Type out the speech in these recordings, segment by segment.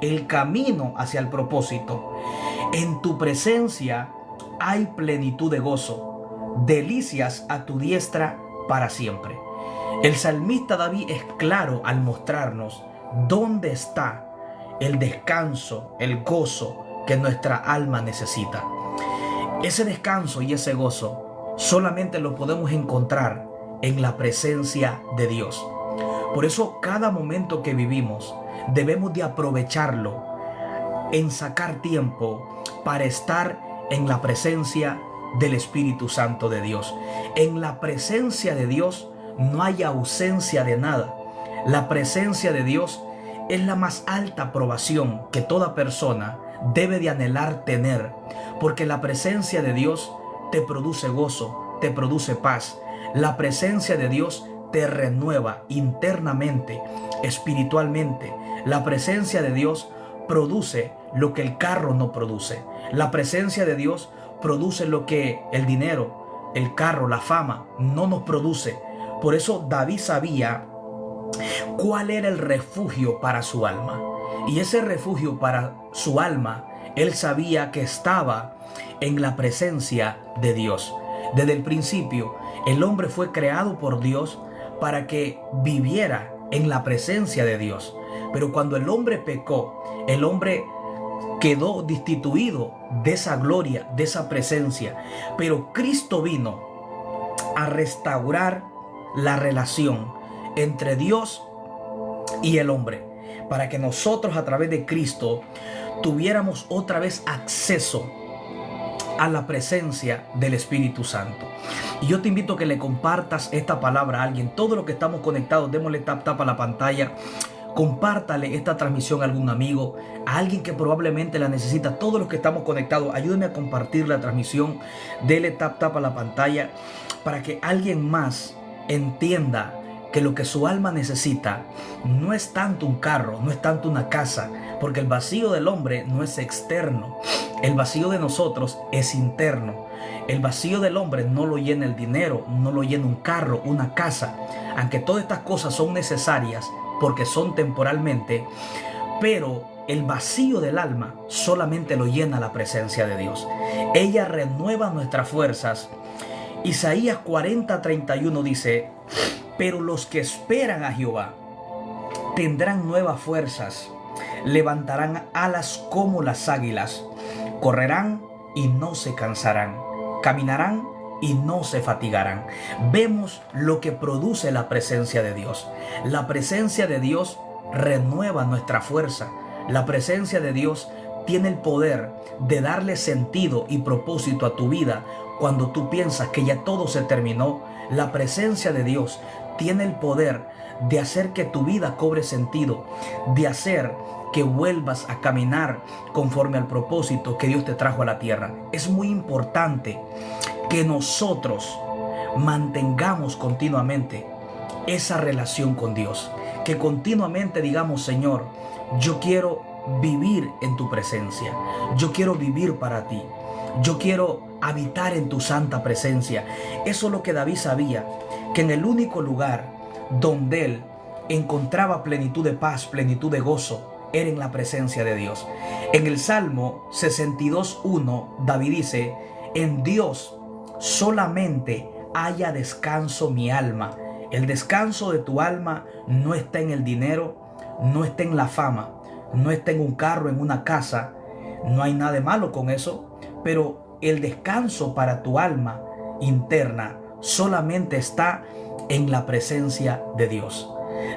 el camino hacia el propósito. En tu presencia hay plenitud de gozo, delicias a tu diestra para siempre. El salmista David es claro al mostrarnos dónde está el descanso, el gozo que nuestra alma necesita. Ese descanso y ese gozo solamente lo podemos encontrar en la presencia de Dios. Por eso cada momento que vivimos debemos de aprovecharlo en sacar tiempo para estar en la presencia del Espíritu Santo de Dios. En la presencia de Dios no hay ausencia de nada. La presencia de Dios es la más alta aprobación que toda persona debe de anhelar tener, porque la presencia de Dios te produce gozo, te produce paz. La presencia de Dios te renueva internamente, espiritualmente. La presencia de Dios produce lo que el carro no produce. La presencia de Dios produce lo que el dinero, el carro, la fama no nos produce. Por eso David sabía cuál era el refugio para su alma. Y ese refugio para su alma, él sabía que estaba en la presencia de Dios. Desde el principio, el hombre fue creado por Dios para que viviera en la presencia de Dios. Pero cuando el hombre pecó, el hombre quedó destituido de esa gloria, de esa presencia. Pero Cristo vino a restaurar la relación entre Dios y el hombre, para que nosotros a través de Cristo tuviéramos otra vez acceso a la presencia del Espíritu Santo. Y yo te invito a que le compartas esta palabra a alguien. Todos los que estamos conectados, démosle tap a la pantalla. Compártale esta transmisión a algún amigo, a alguien que probablemente la necesita. Todos los que estamos conectados, ayúdenme a compartir la transmisión. Dele tap a la pantalla para que alguien más entienda que lo que su alma necesita no es tanto un carro, no es tanto una casa, porque el vacío del hombre no es externo. El vacío de nosotros es interno. El vacío del hombre no lo llena el dinero, no lo llena un carro, una casa, aunque todas estas cosas son necesarias porque son temporalmente, pero el vacío del alma solamente lo llena la presencia de Dios. Ella renueva nuestras fuerzas. Isaías 40:31 dice: pero los que esperan a Jehová tendrán nuevas fuerzas, levantarán alas como las águilas, correrán y no se cansarán, caminarán y no se fatigarán. Vemos lo que produce la presencia de Dios. La presencia de Dios renueva nuestra fuerza. La presencia de Dios tiene el poder de darle sentido y propósito a tu vida cuando tú piensas que ya todo se terminó. La presencia de Dios tiene el poder de hacer que tu vida cobre sentido, de hacer que vuelvas a caminar conforme al propósito que Dios te trajo a la tierra. Es muy importante que nosotros mantengamos continuamente esa relación con Dios, que continuamente digamos: Señor, yo quiero vivir en tu presencia, yo quiero vivir para ti, yo quiero habitar en tu santa presencia. Eso es lo que David sabía, que en el único lugar donde él encontraba plenitud de paz, plenitud de gozo, era en la presencia de Dios. En el Salmo 62:1, David dice: en Dios solamente haya descanso mi alma. El descanso de tu alma no está en el dinero, no está en la fama, no está en un carro, en una casa. No hay nada de malo con eso, pero el descanso para tu alma interna solamente está en la presencia de Dios.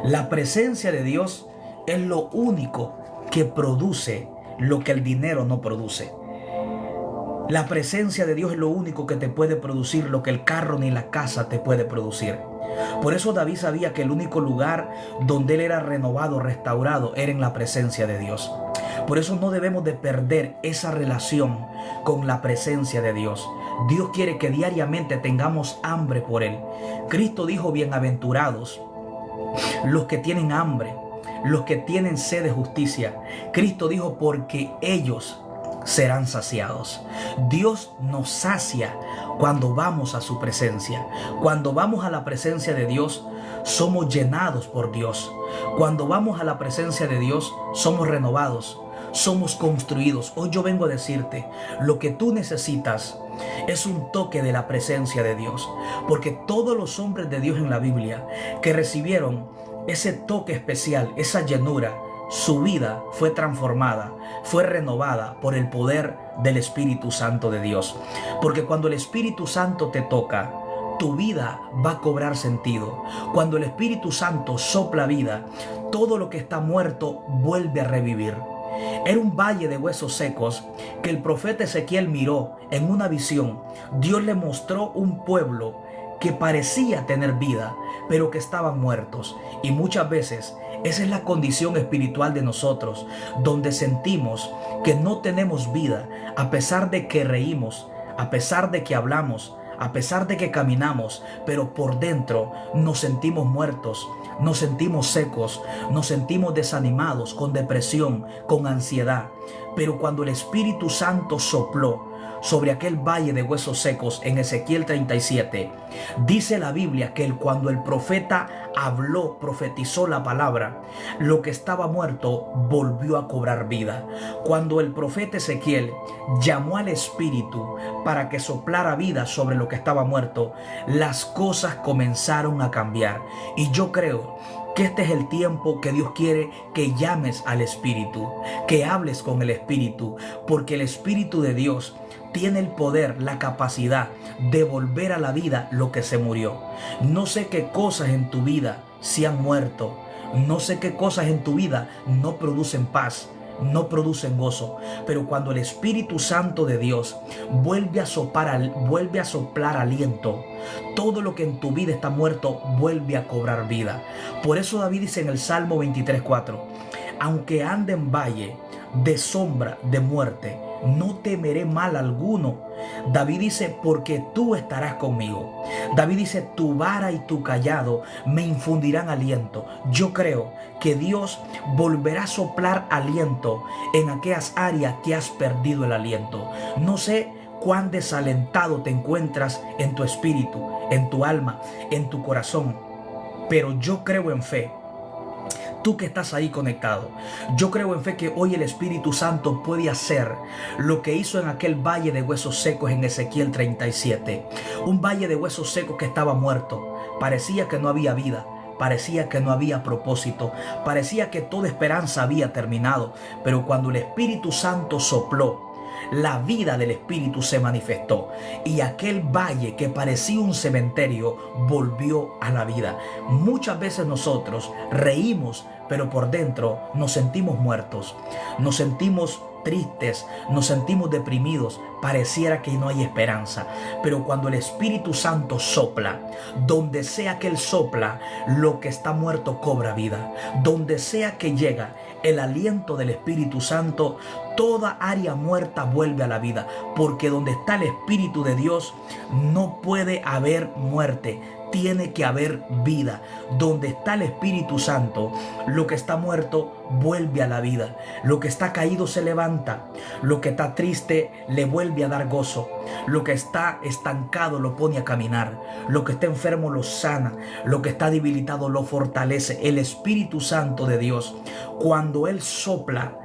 La presencia de Dios es lo único que produce lo que el dinero no produce. La presencia de Dios es lo único que te puede producir lo que el carro ni la casa te puede producir. Por eso David sabía que el único lugar donde él era renovado, restaurado, era en la presencia de Dios. Por eso no debemos de perder esa relación con la presencia de Dios. Dios quiere que diariamente tengamos hambre por Él. Cristo dijo: bienaventurados los que tienen hambre, los que tienen sed de justicia. Cristo dijo: porque ellos serán saciados. Dios nos sacia cuando vamos a su presencia. Cuando vamos a la presencia de Dios, somos llenados por Dios. Cuando vamos a la presencia de Dios, somos renovados, somos construidos. Hoy yo vengo a decirte, lo que tú necesitas es un toque de la presencia de Dios, porque todos los hombres de Dios en la Biblia que recibieron ese toque especial, esa llenura, su vida fue transformada, fue renovada por el poder del Espíritu Santo de Dios. Porque cuando el Espíritu Santo te toca, tu vida va a cobrar sentido. Cuando el Espíritu Santo sopla vida, todo lo que está muerto vuelve a revivir. Era un valle de huesos secos que el profeta Ezequiel miró en una visión. Dios le mostró un pueblo que parecía tener vida, pero que estaban muertos. Y muchas veces esa es la condición espiritual de nosotros, donde sentimos que no tenemos vida, a pesar de que reímos, a pesar de que hablamos, a pesar de que caminamos, pero por dentro nos sentimos muertos, nos sentimos secos, nos sentimos desanimados, con depresión, con ansiedad. Pero cuando el Espíritu Santo sopló sobre aquel valle de huesos secos en Ezequiel 37, dice la Biblia que cuando el profeta habló, profetizó la palabra, lo que estaba muerto volvió a cobrar vida. Cuando el profeta Ezequiel llamó al Espíritu para que soplara vida sobre lo que estaba muerto, las cosas comenzaron a cambiar. Y yo creo que este es el tiempo que Dios quiere que llames al Espíritu, que hables con el Espíritu, porque el Espíritu de Dios tiene el poder, la capacidad de volver a la vida lo que se murió. No sé qué cosas en tu vida se han muerto. No sé qué cosas en tu vida no producen paz, no producen gozo. Pero cuando el Espíritu Santo de Dios vuelve a soplar aliento, todo lo que en tu vida está muerto vuelve a cobrar vida. Por eso David dice en el Salmo 23:4, aunque ande en valle de sombra de muerte, no temeré mal alguno. David dice, porque tú estarás conmigo. David dice, tu vara y tu cayado me infundirán aliento. Yo creo que Dios volverá a soplar aliento en aquellas áreas que has perdido el aliento. No sé cuán desalentado te encuentras en tu espíritu, en tu alma, en tu corazón, pero yo creo en fe. Tú que estás ahí conectado, yo creo en fe que hoy el Espíritu Santo puede hacer lo que hizo en aquel valle de huesos secos en Ezequiel 37. Un valle de huesos secos que estaba muerto. Parecía que no había vida. Parecía que no había propósito. Parecía que toda esperanza había terminado. Pero cuando el Espíritu Santo sopló, la vida del Espíritu se manifestó y aquel valle que parecía un cementerio volvió a la vida. Muchas veces nosotros reímos, pero por dentro nos sentimos muertos, nos sentimos tristes, nos sentimos deprimidos, pareciera que no hay esperanza. Pero cuando el Espíritu Santo sopla, donde sea que Él sopla, lo que está muerto cobra vida. Donde sea que llega el aliento del Espíritu Santo, toda área muerta vuelve a la vida, porque donde está el Espíritu de Dios no puede haber muerte, tiene que haber vida. Donde está el Espíritu Santo, lo que está muerto vuelve a la vida. Lo que está caído se levanta. Lo que está triste le vuelve a dar gozo. Lo que está estancado lo pone a caminar. Lo que está enfermo lo sana. Lo que está debilitado lo fortalece. El Espíritu Santo de Dios, cuando Él sopla,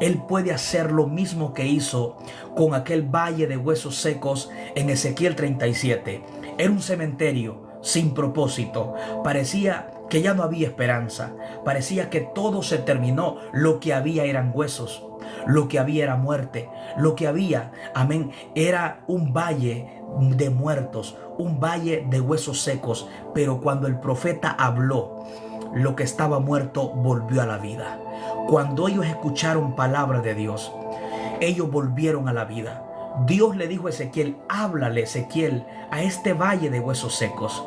Él puede hacer lo mismo que hizo con aquel valle de huesos secos en Ezequiel 37. Era un cementerio sin propósito. Parecía que ya no había esperanza. Parecía que todo se terminó. Lo que había eran huesos. Lo que había era muerte. Lo que había, amén, era un valle de muertos, un valle de huesos secos. Pero cuando el profeta habló, lo que estaba muerto volvió a la vida. Cuando ellos escucharon palabra de Dios, ellos volvieron a la vida. Dios le dijo a Ezequiel, háblale, Ezequiel, a este valle de huesos secos.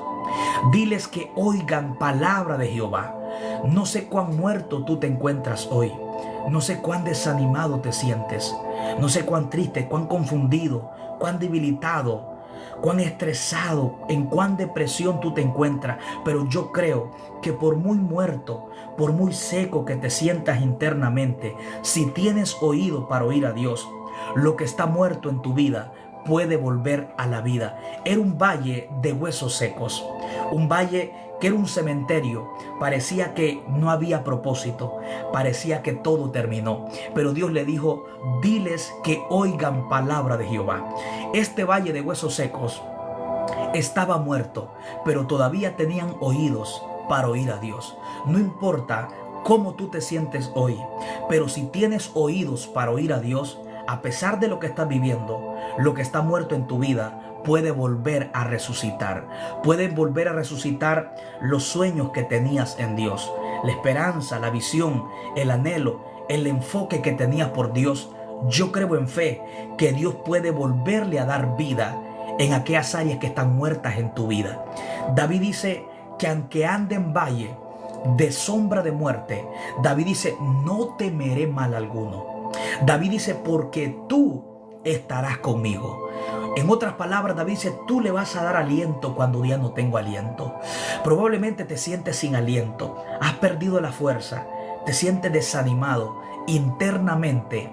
Diles que oigan palabra de Jehová. No sé cuán muerto tú te encuentras hoy. No sé cuán desanimado te sientes. No sé cuán triste, cuán confundido, cuán debilitado, cuán estresado, en cuán depresión tú te encuentras. Pero yo creo que por muy muerto, por muy seco que te sientas internamente, si tienes oído para oír a Dios, lo que está muerto en tu vida puede volver a la vida. Era un valle de huesos secos, un valle que era un cementerio. Parecía que no había propósito, parecía que todo terminó. Pero Dios le dijo: diles que oigan palabra de Jehová. Este valle de huesos secos estaba muerto, pero todavía tenían oídos para oír a Dios. No importa cómo tú te sientes hoy, pero si tienes oídos para oír a Dios, a pesar de lo que estás viviendo, lo que está muerto en tu vida puede volver a resucitar. Pueden volver a resucitar los sueños que tenías en Dios, la esperanza, la visión, el anhelo, el enfoque que tenías por Dios. Yo creo en fe que Dios puede volverle a dar vida en aquellas áreas que están muertas en tu vida. David dice que aunque ande en valle de sombra de muerte, David dice: no temeré mal alguno. David dice: porque tú estarás conmigo. En otras palabras, David dice: tú le vas a dar aliento cuando ya no tengo aliento. Probablemente te sientes sin aliento, has perdido la fuerza, te sientes desanimado internamente,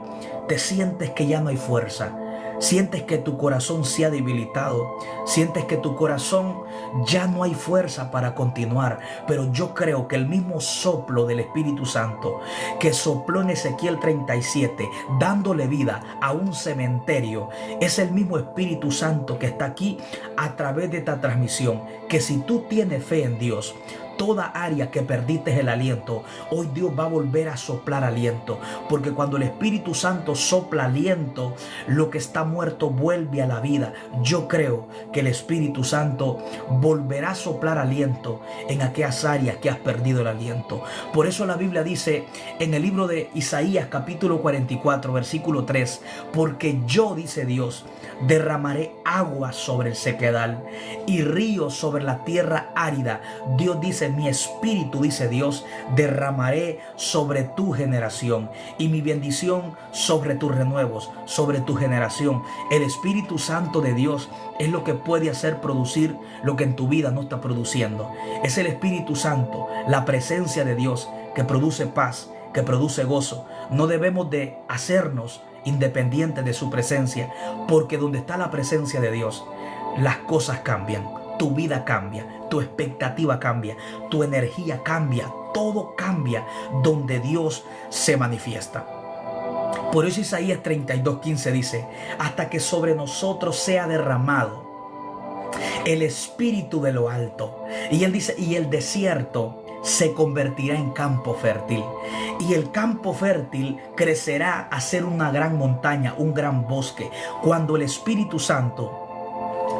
te sientes que ya no hay fuerza. Sientes que tu corazón se ha debilitado. Sientes que tu corazón ya no hay fuerza para continuar. Pero yo creo que el mismo soplo del Espíritu Santo que sopló en Ezequiel 37, dándole vida a un cementerio, es el mismo Espíritu Santo que está aquí a través de esta transmisión. Que si tú tienes fe en Dios, toda área que perdiste el aliento, hoy Dios va a volver a soplar aliento. Porque cuando el Espíritu Santo sopla aliento, lo que está muerto vuelve a la vida. Yo creo que el Espíritu Santo volverá a soplar aliento en aquellas áreas que has perdido el aliento. Por eso la Biblia dice en el libro de Isaías capítulo 44 versículo 3: porque yo, dice Dios, derramaré agua sobre el sequedal y ríos sobre la tierra árida. Dios dice: mi espíritu, dice Dios, derramaré sobre tu generación, y mi bendición sobre tus renuevos, sobre tu generación. El Espíritu Santo de Dios es lo que puede hacer producir lo que en tu vida no está produciendo. Es el Espíritu Santo, la presencia de Dios, que produce paz, que produce gozo. No debemos de hacernos independientes de su presencia, porque donde está la presencia de Dios, las cosas cambian, tu vida cambia, tu expectativa cambia, tu energía cambia, todo cambia donde Dios se manifiesta. Por eso Isaías 32:15 dice: hasta que sobre nosotros sea derramado el Espíritu de lo alto. Y él dice: y el desierto se convertirá en campo fértil, y el campo fértil crecerá a ser una gran montaña, un gran bosque. Cuando el Espíritu Santo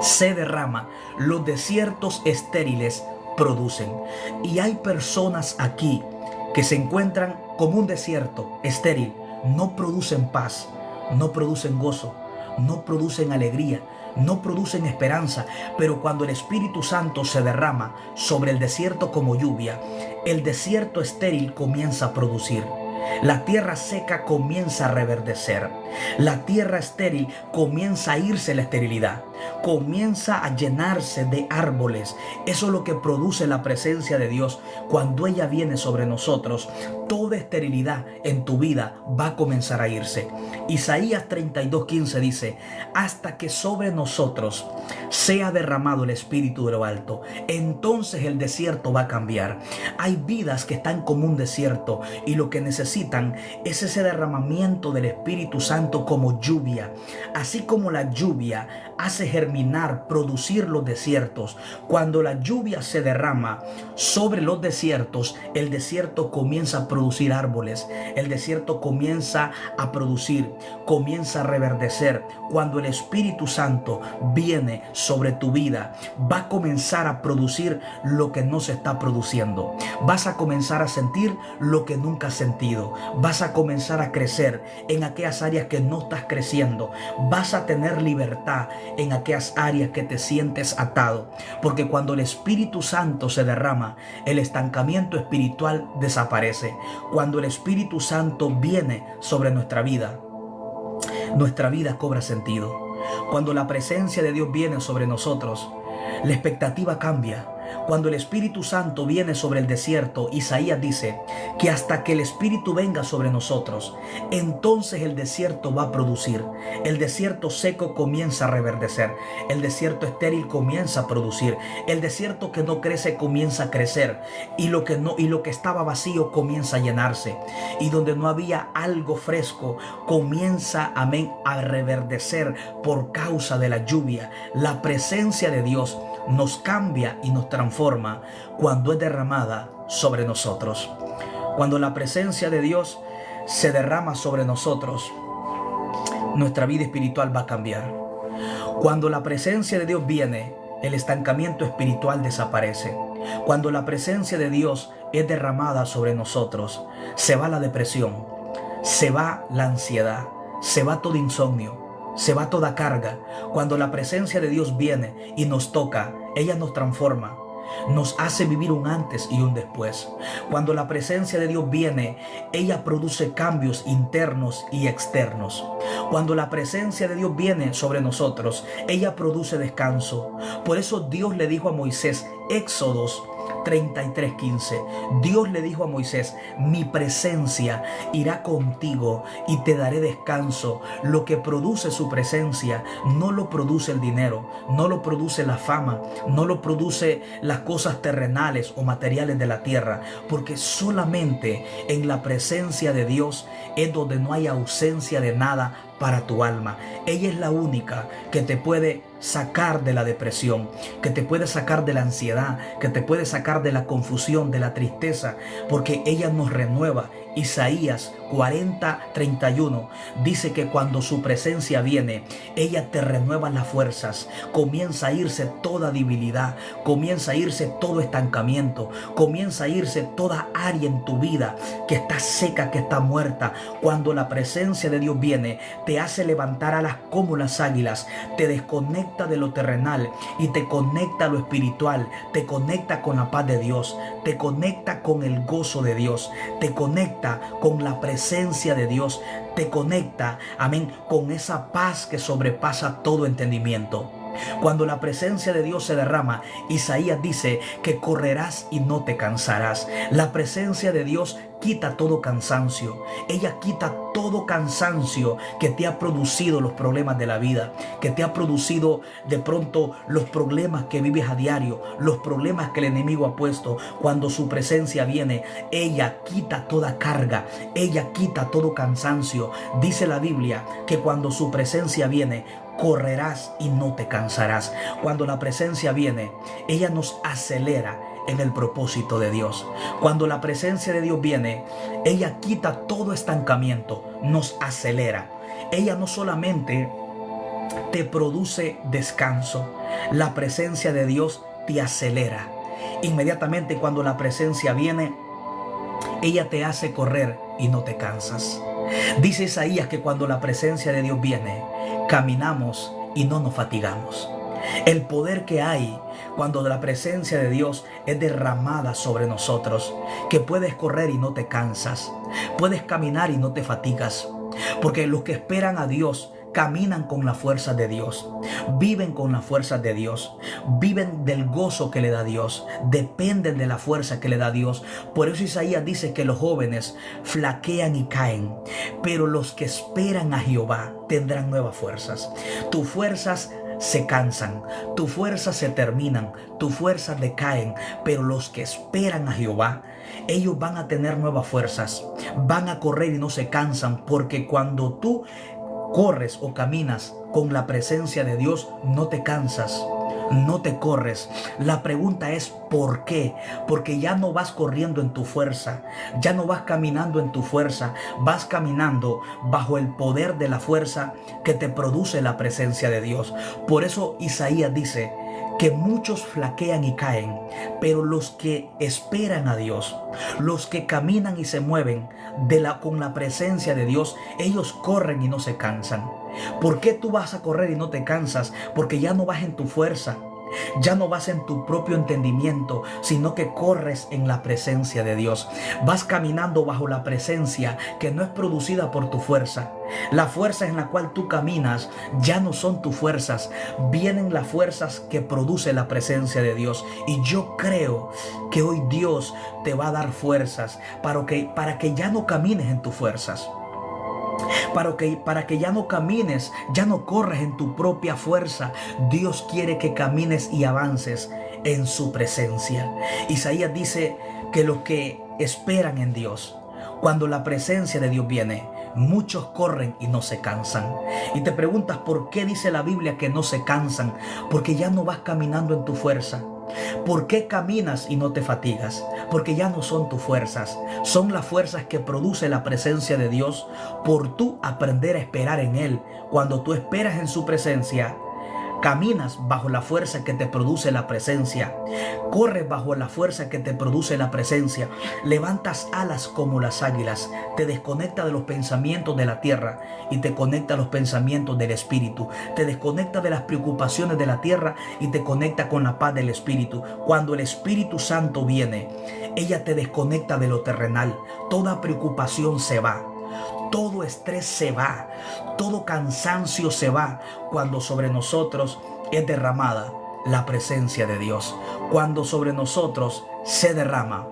se derrama, los desiertos estériles producen. Y hay personas aquí que se encuentran como un desierto estéril. No producen paz, no producen gozo, no producen alegría, no producen esperanza. Pero cuando el Espíritu Santo se derrama sobre el desierto como lluvia, el desierto estéril comienza a producir. La tierra seca comienza a reverdecer. La tierra estéril comienza a irse la esterilidad. Comienza a llenarse de árboles. Eso es lo que produce la presencia de Dios. Cuando ella viene sobre nosotros, toda esterilidad en tu vida va a comenzar a irse. Isaías 32:15 dice: hasta que sobre nosotros sea derramado el Espíritu de lo alto, entonces el desierto va a cambiar. Hay vidas que están como un desierto y lo que necesitan es ese derramamiento del Espíritu Santo como lluvia. Así como la lluvia hace germinar, producir los desiertos, cuando la lluvia se derrama sobre los desiertos, el desierto comienza a producir árboles, el desierto comienza a producir, comienza a reverdecer. Cuando el Espíritu Santo viene sobre tu vida, va a comenzar a producir lo que no se está produciendo. Vas a comenzar a sentir lo que nunca has sentido. Vas a comenzar a crecer en aquellas áreas que no estás creciendo. Vas a tener libertad en aquellas áreas que te sientes atado. Porque cuando el Espíritu Santo se derrama, el estancamiento espiritual desaparece. Cuando el Espíritu Santo viene sobre nuestra vida cobra sentido. Cuando la presencia de Dios viene sobre nosotros, la expectativa cambia. cuando el Espíritu Santo viene sobre el desierto, Isaías dice que hasta que el Espíritu venga sobre nosotros, entonces el desierto va a producir. El desierto seco comienza a reverdecer. El desierto estéril comienza a producir. El desierto que no crece comienza a crecer. Y lo que estaba vacío comienza a llenarse. Y donde no había algo fresco, comienza, amén, a reverdecer por causa de la lluvia. La presencia de Dios nos cambia y nos transforma cuando es derramada sobre nosotros. Cuando la presencia de Dios se derrama sobre nosotros, nuestra vida espiritual va a cambiar. Cuando la presencia de Dios viene, el estancamiento espiritual desaparece. Cuando la presencia de Dios es derramada sobre nosotros, se va la depresión, se va la ansiedad, se va todo insomnio, se va toda carga. Cuando la presencia de Dios viene y nos toca, ella nos transforma, nos hace vivir un antes y un después. Cuando la presencia de Dios viene, ella produce cambios internos y externos. Cuando la presencia de Dios viene sobre nosotros, ella produce descanso. Por eso Dios le dijo a Moisés, Éxodos 33:15, Dios le dijo a Moisés, mi presencia irá contigo y te daré descanso. Lo que produce su presencia no lo produce el dinero, no lo produce la fama, no lo produce las cosas terrenales o materiales de la tierra, porque solamente en la presencia de Dios es donde no hay ausencia de nada para tu alma. Ella es la única que te puede sacar de la depresión, que te puede sacar de la ansiedad, que te puede sacar de la confusión, de la tristeza, porque ella nos renueva. Isaías 40:31 dice que cuando su presencia viene, ella te renueva las fuerzas. Comienza a irse toda debilidad, comienza a irse todo estancamiento, comienza a irse toda área en tu vida que está seca, que está muerta. Cuando la presencia de Dios viene, te hace levantar alas como las águilas, te desconecta de lo terrenal y te conecta a lo espiritual, te conecta con la paz de Dios, te conecta con el gozo de Dios, te conecta con la presencia de Dios, te conecta, amén, con esa paz que sobrepasa todo entendimiento. Cuando la presencia de Dios se derrama, Isaías dice que correrás y no te cansarás. La presencia de Dios quita todo cansancio. Ella quita todo cansancio que te ha producido los problemas de la vida, que te ha producido de pronto los problemas que vives a diario, los problemas que el enemigo ha puesto. Cuando su presencia viene, ella quita toda carga, ella quita todo cansancio. Dice la Biblia que cuando su presencia viene, correrás y no te cansarás. Cuando la presencia viene, ella nos acelera en el propósito de Dios. Cuando la presencia de Dios viene, ella quita todo estancamiento, nos acelera. Ella no solamente te produce descanso, la presencia de Dios te acelera. Inmediatamente cuando la presencia viene, ella te hace correr y no te cansas. Dice Isaías que cuando la presencia de Dios viene, caminamos y no nos fatigamos. El poder que hay cuando la presencia de Dios es derramada sobre nosotros, que puedes correr y no te cansas, puedes caminar y no te fatigas, porque los que esperan a Dios caminan con la fuerza de Dios, viven con la fuerza de Dios, viven del gozo que le da Dios, dependen de la fuerza que le da Dios. Por eso Isaías dice que los jóvenes flaquean y caen, pero los que esperan a Jehová tendrán nuevas fuerzas. Tus fuerzas se cansan, tus fuerzas se terminan, tus fuerzas decaen, pero los que esperan a Jehová, ellos van a tener nuevas fuerzas, van a correr y no se cansan, porque cuando tú corres o caminas con la presencia de Dios, no te cansas, no te corres. La pregunta es ¿por qué? Porque ya no vas corriendo en tu fuerza, ya no vas caminando en tu fuerza, vas caminando bajo el poder de la fuerza que te produce la presencia de Dios. Por eso Isaías dice que muchos flaquean y caen, pero los que esperan a Dios, los que caminan y se mueven con la presencia de Dios, ellos corren y no se cansan. ¿Por qué tú vas a correr y no te cansas? Porque ya no vas en tu fuerza, Ya no vas en tu propio entendimiento, sino que corres en la presencia de Dios. Vas caminando bajo la presencia que no es producida por tu fuerza. La fuerza en la cual tú caminas ya no son tus fuerzas, vienen las fuerzas que produce la presencia de Dios. Y yo creo que hoy Dios te va a dar fuerzas para que ya no camines en tus fuerzas. Para que ya no camines, ya no corres en tu propia fuerza. Dios quiere que camines y avances en su presencia. Isaías dice que los que esperan en Dios, cuando la presencia de Dios viene, muchos corren y no se cansan. Y te preguntas por qué dice la Biblia que no se cansan. Porque ya no vas caminando en tu fuerza. ¿Por qué caminas y no te fatigas? Porque ya no son tus fuerzas, son las fuerzas que produce la presencia de Dios por tú aprender a esperar en Él. Cuando tú esperas en su presencia, caminas bajo la fuerza que te produce la presencia, corres bajo la fuerza que te produce la presencia, levantas alas como las águilas, te desconecta de los pensamientos de la tierra y te conecta a los pensamientos del Espíritu, te desconecta de las preocupaciones de la tierra y te conecta con la paz del Espíritu. Cuando el Espíritu Santo viene, ella te desconecta de lo terrenal, toda preocupación se va. Todo estrés se va, todo cansancio se va cuando sobre nosotros es derramada la presencia de Dios. Cuando sobre nosotros se derrama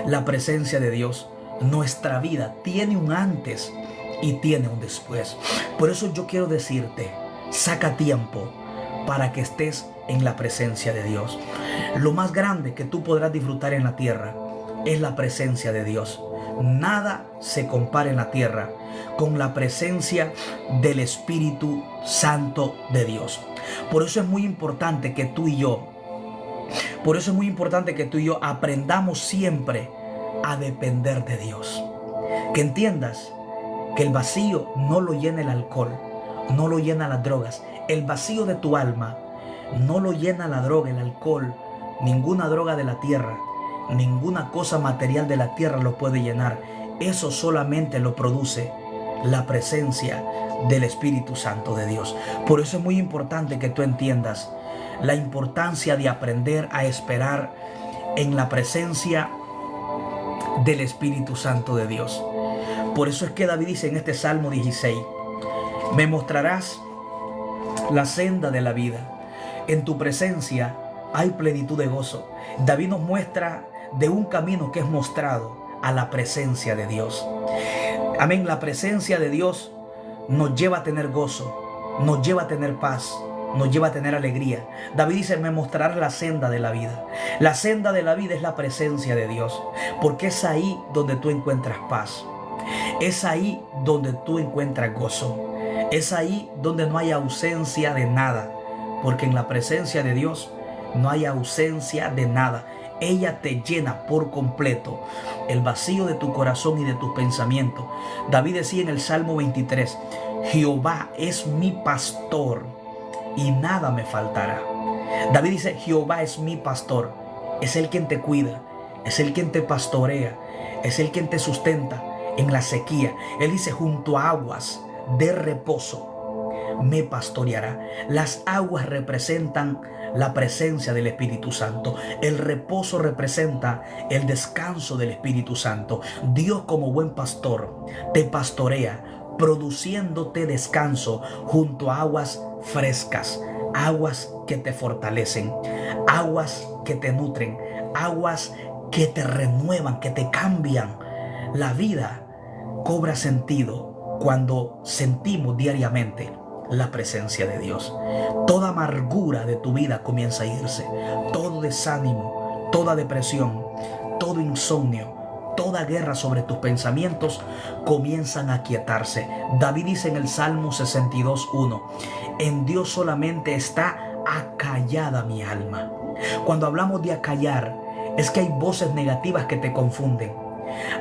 la presencia de Dios, nuestra vida tiene un antes y tiene un después. Por eso yo quiero decirte, saca tiempo para que estés en la presencia de Dios. Lo más grande que tú podrás disfrutar en la tierra es la presencia de Dios. Nada se compara en la tierra con la presencia del Espíritu Santo de Dios. Por eso es muy importante que tú y yo, aprendamos siempre a depender de Dios. Que entiendas que el vacío no lo llena el alcohol, no lo llena las drogas. El vacío de tu alma no lo llena la droga, el alcohol, ninguna droga de la tierra. Ninguna cosa material de la tierra lo puede llenar. Eso solamente lo produce la presencia del Espíritu Santo de Dios. Por eso es muy importante que tú entiendas la importancia de aprender a esperar en la presencia del Espíritu Santo de Dios. Por eso es que David dice en este Salmo 16, me mostrarás la senda de la vida. En tu presencia hay plenitud de gozo. David nos muestra de un camino que es mostrado a la presencia de Dios. Amén. La presencia de Dios nos lleva a tener gozo, nos lleva a tener paz, nos lleva a tener alegría. David dice, me mostrarás la senda de la vida. La senda de la vida es la presencia de Dios, porque es ahí donde tú encuentras paz. Es ahí donde tú encuentras gozo. Es ahí donde no hay ausencia de nada, porque en la presencia de Dios no hay ausencia de nada. Ella te llena por completo el vacío de tu corazón y de tus pensamientos. David decía en el Salmo 23, Jehová es mi pastor y nada me faltará. David dice, Jehová es mi pastor. Es Él quien te cuida, es Él quien te pastorea, es Él quien te sustenta en la sequía. Él dice, junto a aguas de reposo me pastoreará. Las aguas representan la presencia del Espíritu Santo. El reposo representa el descanso del Espíritu Santo. Dios, como buen pastor, te pastorea, produciéndote descanso junto a aguas frescas, aguas que te fortalecen, aguas que te nutren, aguas que te renuevan, que te cambian. La vida cobra sentido cuando sentimos diariamente la presencia de Dios. Toda amargura de tu vida comienza a irse. Todo desánimo, toda depresión, todo insomnio, toda guerra sobre tus pensamientos comienzan a aquietarse. David dice en el Salmo 62:1, en Dios solamente está acallada mi alma. Cuando hablamos de acallar, es que hay voces negativas que te confunden.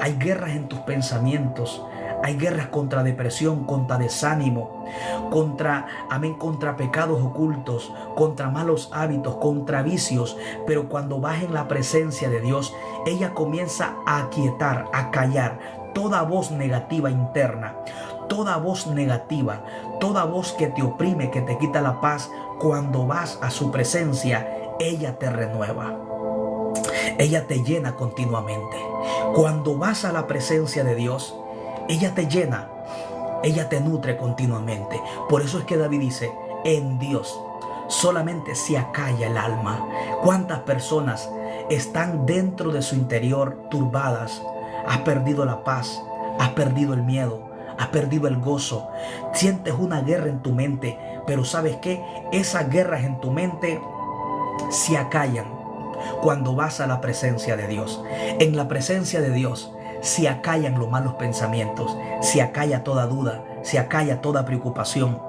Hay guerras en tus pensamientos. Hay guerras contra depresión, contra desánimo, contra pecados ocultos, contra malos hábitos, contra vicios. Pero cuando vas en la presencia de Dios, ella comienza a aquietar, a callar toda voz negativa interna, toda voz negativa, toda voz que te oprime, que te quita la paz. Cuando vas a su presencia, ella te renueva, ella te llena continuamente. Cuando vas a la presencia de Dios, ella te llena, ella te nutre continuamente. Por eso es que David dice, en Dios solamente se acalla el alma. ¿Cuántas personas están dentro de su interior turbadas? Has perdido la paz, has perdido el miedo, has perdido el gozo. Sientes una guerra en tu mente, pero ¿sabes qué? Esas guerras en tu mente se acallan cuando vas a la presencia de Dios. En la presencia de Dios se acallan los malos pensamientos, se acalla toda duda, se acalla toda preocupación,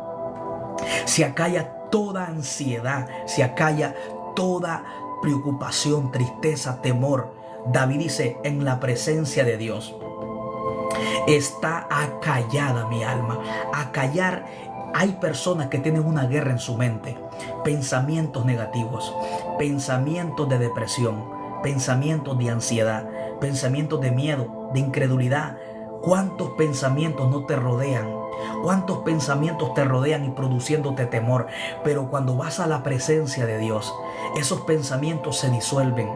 se acalla toda ansiedad, se acalla toda preocupación, tristeza, temor. David dice, en la presencia de Dios está acallada mi alma. Acallar, hay personas que tienen una guerra en su mente, pensamientos negativos, pensamientos de depresión, pensamientos de ansiedad, pensamientos de miedo, de incredulidad. ¿Cuántos pensamientos no te rodean? ¿Cuántos pensamientos te rodean y produciéndote temor? Pero cuando vas a la presencia de Dios, esos pensamientos se disuelven,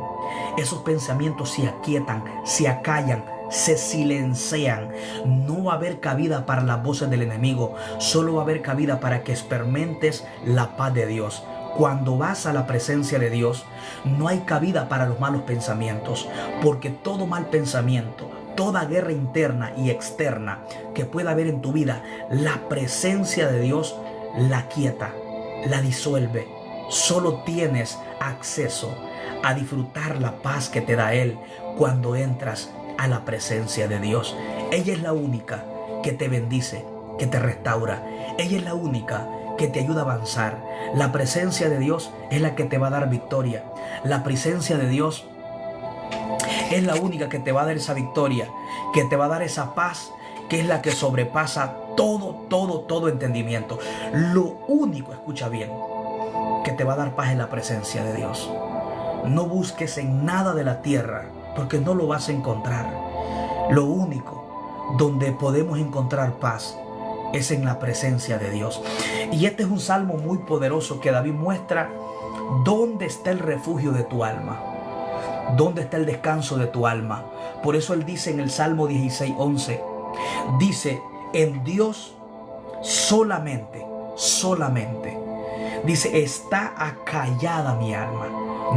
esos pensamientos se aquietan, se acallan, se silencian. No va a haber cabida para las voces del enemigo, solo va a haber cabida para que experimentes la paz de Dios. Cuando vas a la presencia de Dios, no hay cabida para los malos pensamientos, porque todo mal pensamiento, toda guerra interna y externa que pueda haber en tu vida, la presencia de Dios la quieta, la disuelve. Solo tienes acceso a disfrutar la paz que te da Él cuando entras a la presencia de Dios. Ella es la única que te bendice, que te restaura. Ella es la única que te ayuda a avanzar. La presencia de Dios es la que te va a dar victoria. La presencia de Dios es la única que te va a dar esa victoria, que te va a dar esa paz, que es la que sobrepasa todo entendimiento. Lo único, escucha bien, que te va a dar paz es la presencia de Dios. No busques en nada de la tierra, porque no lo vas a encontrar. Lo único donde podemos encontrar paz es en la presencia de Dios. Y este es un salmo muy poderoso que David muestra dónde está el refugio de tu alma, dónde está el descanso de tu alma. Por eso él dice en el Salmo 16:11, dice, en Dios solamente, dice, está acallada mi alma.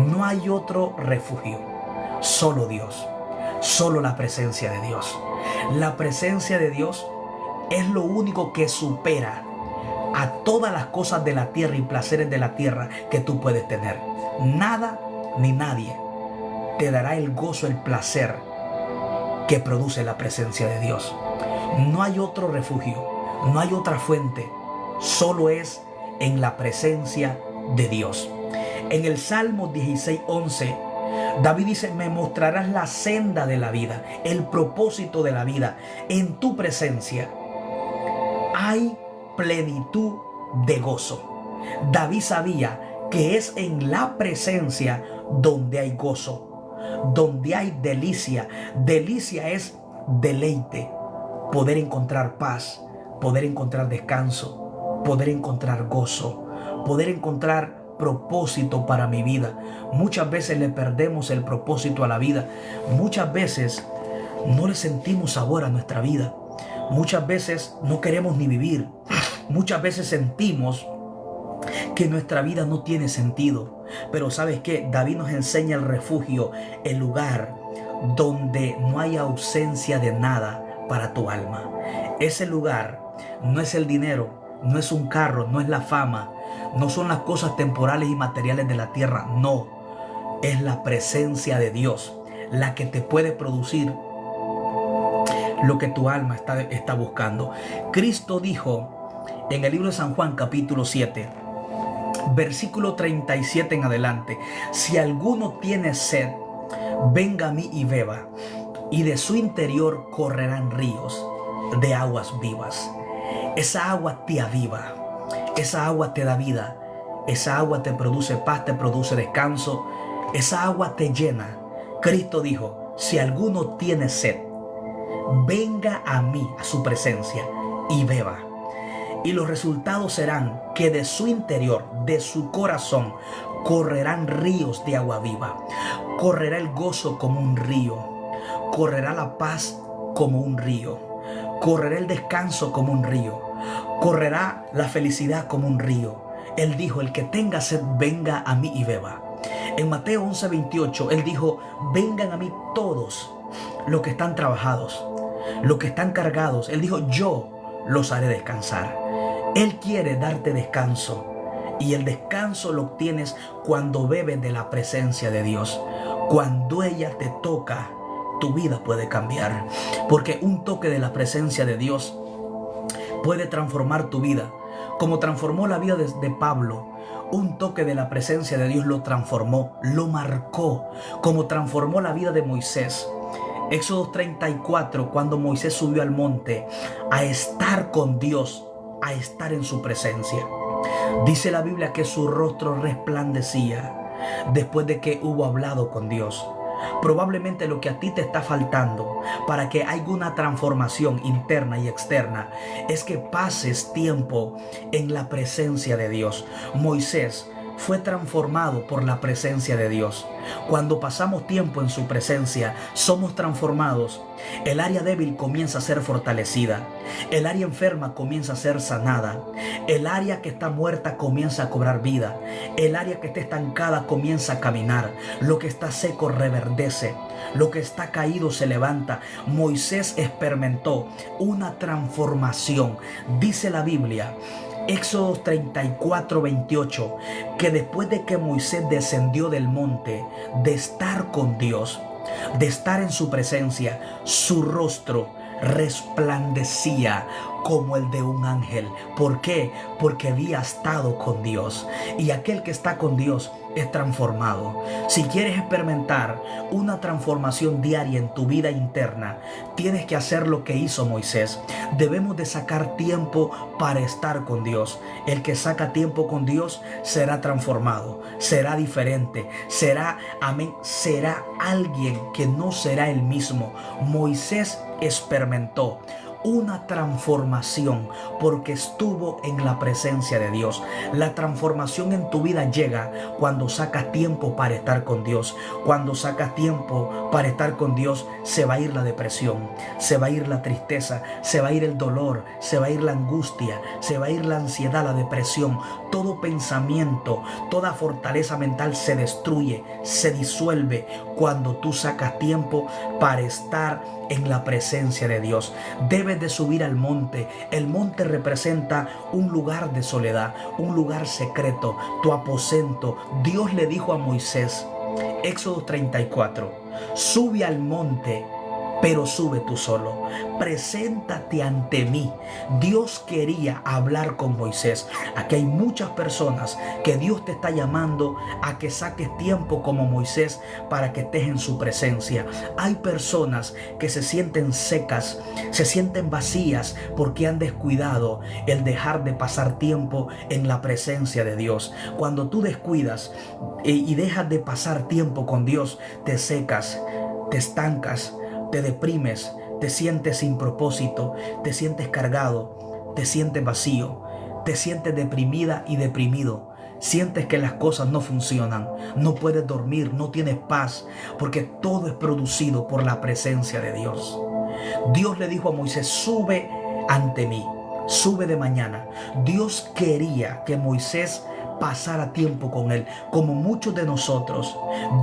No hay otro refugio, solo Dios, solo la presencia de Dios. La presencia de Dios es lo único que supera a todas las cosas de la tierra y placeres de la tierra que tú puedes tener. Nada ni nadie te dará el gozo, el placer que produce la presencia de Dios. No hay otro refugio, no hay otra fuente, solo es en la presencia de Dios. En el Salmo 16:11, David dice, me mostrarás la senda de la vida, el propósito de la vida. En tu presencia hay plenitud de gozo. David sabía que es en la presencia donde hay gozo, donde hay delicia. Delicia es deleite, poder encontrar paz, poder encontrar descanso, poder encontrar gozo, poder encontrar propósito para mi vida. Muchas veces le perdemos el propósito a la vida. Muchas veces no le sentimos sabor a nuestra vida. Muchas veces no queremos ni vivir. Muchas veces sentimos que nuestra vida no tiene sentido. Pero ¿sabes qué? David nos enseña el refugio, el lugar donde no hay ausencia de nada para tu alma. Ese lugar no es el dinero, no es un carro, no es la fama, no son las cosas temporales y materiales de la tierra. No, es la presencia de Dios la que te puede producir lo que tu alma está buscando. Cristo dijo en el libro de San Juan capítulo 7, versículo 37 en adelante, si alguno tiene sed, venga a mí y beba, y de su interior correrán ríos de aguas vivas. Esa agua te aviva, esa agua te da vida, esa agua te produce paz, te produce descanso, esa agua te llena. Cristo dijo, si alguno tiene sed, venga a mí, a su presencia, y beba. Y los resultados serán que de su interior, de su corazón, correrán ríos de agua viva. Correrá el gozo como un río. Correrá la paz como un río. Correrá el descanso como un río. Correrá la felicidad como un río. Él dijo, el que tenga sed, venga a mí y beba. En Mateo 11:28, Él dijo, vengan a mí todos los que están trabajados, los que están cargados. Él dijo, yo los haré descansar. Él quiere darte descanso. Y el descanso lo obtienes cuando bebes de la presencia de Dios. Cuando ella te toca, tu vida puede cambiar. Porque un toque de la presencia de Dios puede transformar tu vida. Como transformó la vida de Pablo. Un toque de la presencia de Dios lo transformó, lo marcó. Como transformó la vida de Moisés. Éxodo 34, cuando Moisés subió al monte a estar con Dios, a estar en su presencia. Dice la Biblia que su rostro resplandecía después de que hubo hablado con Dios. Probablemente lo que a ti te está faltando para que haya una transformación interna y externa es que pases tiempo en la presencia de Dios. Moisés fue transformado por la presencia de Dios. Cuando pasamos tiempo en su presencia, somos transformados. El área débil comienza a ser fortalecida. El área enferma comienza a ser sanada. El área que está muerta comienza a cobrar vida. El área que está estancada comienza a caminar. Lo que está seco reverdece. Lo que está caído se levanta. Moisés experimentó una transformación. Dice la Biblia, Éxodo 34:28, que después de que Moisés descendió del monte, de estar con Dios, de estar en su presencia, su rostro resplandecía como el de un ángel. ¿Por qué? Porque había estado con Dios. Y aquel que está con Dios es transformado. Si quieres experimentar una transformación diaria en tu vida interna, tienes que hacer lo que hizo Moisés. Debemos de sacar tiempo para estar con Dios. El que saca tiempo con Dios será transformado, será diferente, será, amén, será alguien que no será el mismo. Moisés experimentó una transformación porque estuvo en la presencia de Dios. La transformación en tu vida llega cuando sacas tiempo para estar con Dios. Cuando sacas tiempo para estar con Dios, se va a ir la depresión, se va a ir la tristeza, se va a ir el dolor, se va a ir la angustia, se va a ir la ansiedad, la depresión. Todo pensamiento, toda fortaleza mental se destruye, se disuelve cuando tú sacas tiempo para estar en la presencia de Dios. Debes de subir al monte. El monte representa un lugar de soledad, un lugar secreto, tu aposento. Dios le dijo a Moisés, Éxodo 34, sube al monte, pero sube tú solo. Preséntate ante mí. Dios quería hablar con Moisés. Aquí hay muchas personas que Dios te está llamando a que saques tiempo como Moisés para que estés en su presencia. Hay personas que se sienten secas, se sienten vacías porque han descuidado el dejar de pasar tiempo en la presencia de Dios. Cuando tú descuidas y dejas de pasar tiempo con Dios, te secas, te estancas, te deprimes, te sientes sin propósito, te sientes cargado, te sientes vacío, te sientes deprimida y deprimido. Sientes que las cosas no funcionan, no puedes dormir, no tienes paz, porque todo es producido por la presencia de Dios. Dios le dijo a Moisés, sube ante mí, sube de mañana. Dios quería que Moisés pasara tiempo con él. Como muchos de nosotros,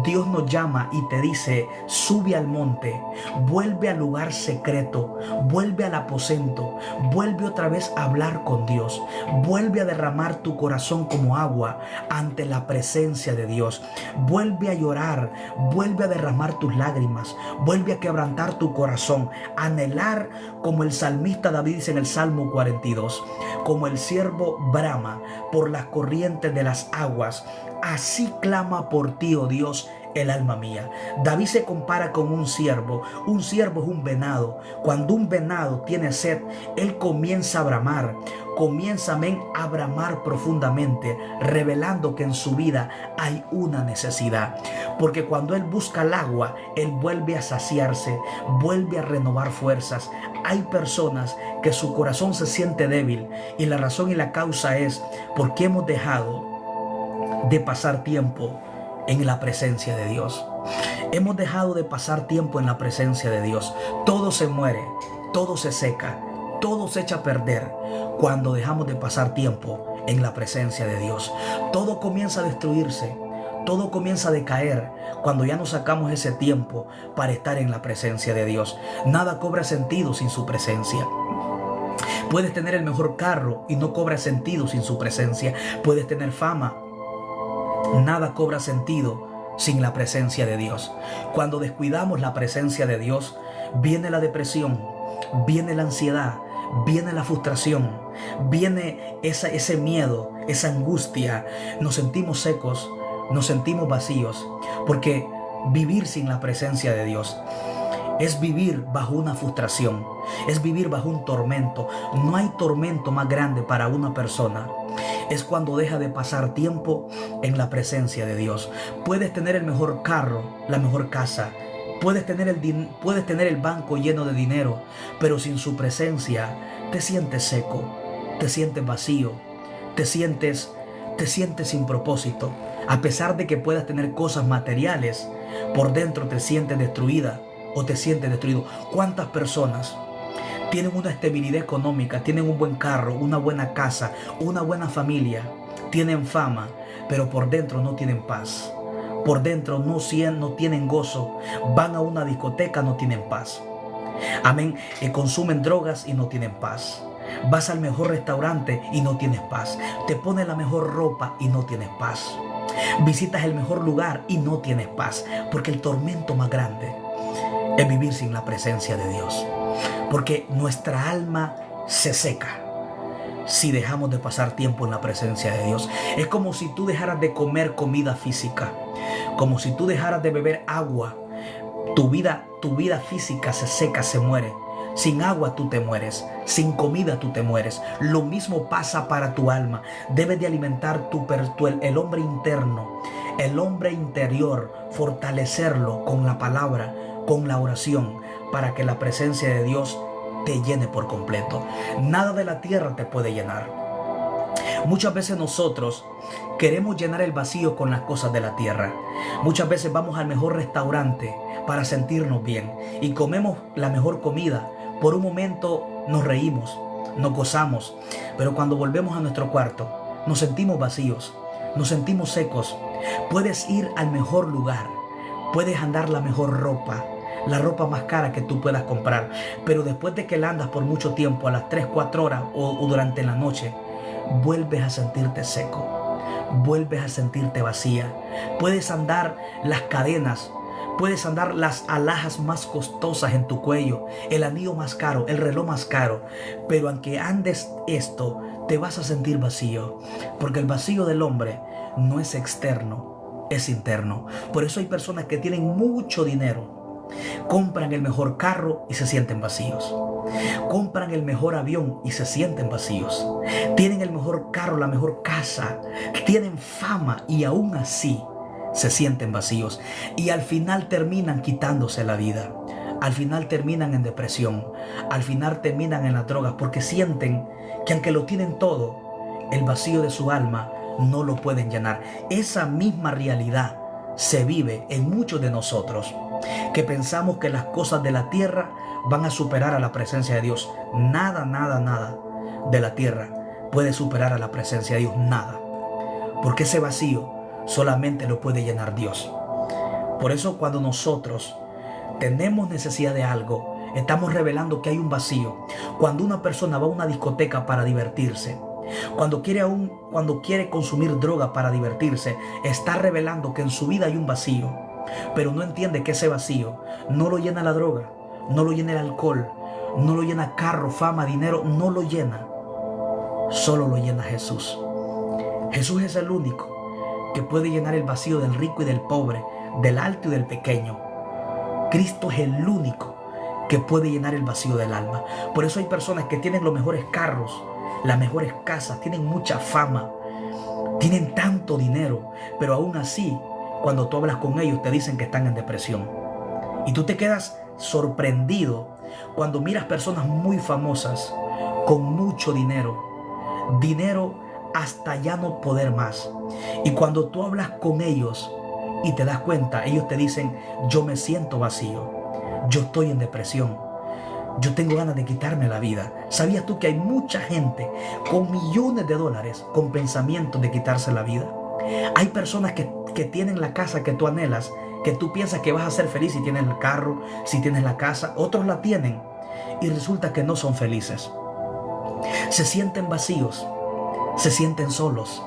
Dios nos llama y te dice, sube al monte, vuelve al lugar secreto, vuelve al aposento, vuelve otra vez a hablar con Dios, vuelve a derramar tu corazón como agua ante la presencia de Dios, vuelve a llorar, vuelve a derramar tus lágrimas, vuelve a quebrantar tu corazón, anhelar como el salmista David dice en el Salmo 42, como el siervo brama por las corrientes de las aguas, así clama por ti, oh Dios, el alma mía. David se compara con un ciervo. Un ciervo es un venado. Cuando un venado tiene sed, él comienza a bramar. Comienza, amén, a bramar profundamente, revelando que en su vida hay una necesidad. Porque cuando Él busca el agua, Él vuelve a saciarse, vuelve a renovar fuerzas. Hay personas que su corazón se siente débil y la razón y la causa es porque hemos dejado de pasar tiempo en la presencia de Dios. Hemos dejado de pasar tiempo en la presencia de Dios. Todo se muere, todo se seca, todo se echa a perder cuando dejamos de pasar tiempo en la presencia de Dios. Todo comienza a destruirse, todo comienza a decaer cuando ya no sacamos ese tiempo para estar en la presencia de Dios. Nada cobra sentido sin su presencia. Puedes tener el mejor carro y no cobra sentido sin su presencia. Puedes tener fama. Nada cobra sentido sin la presencia de Dios. Cuando descuidamos la presencia de Dios, viene la depresión, viene la ansiedad, viene la frustración, viene ese miedo, esa angustia. Nos sentimos secos, nos sentimos vacíos, porque vivir sin la presencia de Dios es vivir bajo una frustración, es vivir bajo un tormento. No hay tormento más grande para una persona. Es cuando deja de pasar tiempo en la presencia de Dios. Puedes tener el mejor carro, la mejor casa, puedes tener el banco lleno de dinero, pero sin su presencia te sientes seco, te sientes vacío, te sientes sin propósito. A pesar de que puedas tener cosas materiales, por dentro te sientes destruida o te sientes destruido. ¿Cuántas personas tienen una estabilidad económica, tienen un buen carro, una buena casa, una buena familia, tienen fama, pero por dentro no tienen paz? Por dentro no tienen gozo. Van a una discoteca, no tienen paz. Amén. Consumen drogas y no tienen paz. Vas al mejor restaurante y no tienes paz. Te pones la mejor ropa y no tienes paz. Visitas el mejor lugar y no tienes paz. Porque el tormento más grande es vivir sin la presencia de Dios. Porque nuestra alma se seca si dejamos de pasar tiempo en la presencia de Dios. Es como si tú dejaras de comer comida física, como si tú dejaras de beber agua. Tu vida física se seca, se muere. Sin agua tú te mueres, sin comida tú te mueres. Lo mismo pasa para tu alma. Debes de alimentar el hombre interno, el hombre interior, fortalecerlo con la palabra, con la oración, para que la presencia de Dios te llene por completo. Nada de la tierra te puede llenar. Muchas veces nosotros queremos llenar el vacío con las cosas de la tierra. Muchas veces vamos al mejor restaurante para sentirnos bien y comemos la mejor comida. Por un momento nos reímos, nos gozamos, pero cuando volvemos a nuestro cuarto nos sentimos vacíos, nos sentimos secos. Puedes ir al mejor lugar, puedes andar la mejor ropa, la ropa más cara que tú puedas comprar, pero después de que la andas por mucho tiempo, a las 3, 4 horas o durante la noche, vuelves a sentirte seco, vuelves a sentirte vacía. Puedes andar las cadenas, puedes andar las alhajas más costosas en tu cuello, el anillo más caro, el reloj más caro, pero aunque andes esto, te vas a sentir vacío, porque el vacío del hombre no es externo, es interno. Por eso hay personas que tienen mucho dinero, compran el mejor carro y se sienten vacíos. Compran el mejor avión y se sienten vacíos. Tienen el mejor carro, la mejor casa, tienen fama y aún así se sienten vacíos. Y al final terminan quitándose la vida. Al final terminan en depresión. Al final terminan en las drogas porque sienten que aunque lo tienen todo, el vacío de su alma no lo pueden llenar. Esa misma realidad se vive en muchos de nosotros, que pensamos que las cosas de la tierra van a superar a la presencia de Dios. Nada de la tierra puede superar a la presencia de Dios. Nada. Porque ese vacío solamente lo puede llenar Dios. Por eso cuando nosotros tenemos necesidad de algo, estamos revelando que hay un vacío. Cuando una persona va a una discoteca para divertirse, cuando quiere consumir droga para divertirse, está revelando que en su vida hay un vacío. Pero no entiende que ese vacío no lo llena la droga, no lo llena el alcohol, no lo llena carro, fama, dinero, no lo llena. Solo lo llena Jesús. Jesús es el único que puede llenar el vacío del rico y del pobre, del alto y del pequeño. Cristo es el único que puede llenar el vacío del alma. Por eso hay personas que tienen los mejores carros, las mejores casas, tienen mucha fama, tienen tanto dinero, pero aún así cuando tú hablas con ellos te dicen que están en depresión. Y tú te quedas sorprendido cuando miras personas muy famosas, con mucho dinero hasta ya no poder más. Y cuando tú hablas con ellos y te das cuenta, ellos te dicen: yo me siento vacío, yo estoy en depresión, yo tengo ganas de quitarme la vida. ¿Sabías tú que hay mucha gente con millones de dólares con pensamientos de quitarse la vida? Hay personas que tienen la casa que tú anhelas, que tú piensas que vas a ser feliz si tienes el carro, si tienes la casa. Otros la tienen y resulta que no son felices. Se sienten vacíos, se sienten solos.